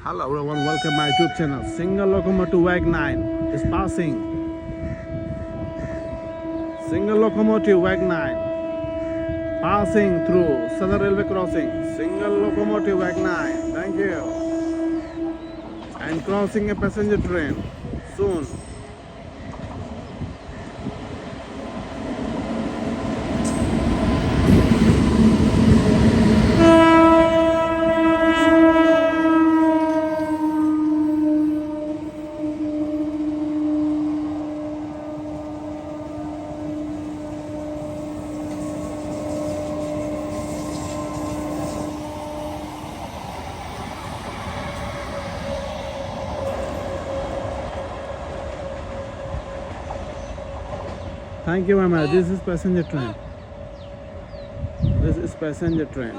Hello everyone, welcome my YouTube channel. Single locomotive WAG9 is passing. Single locomotive WAG9 passing through Southern Railway crossing. Single locomotive WAG9. Thank you. And crossing a passenger train soon. Thank you very much. This is passenger train. This is passenger train.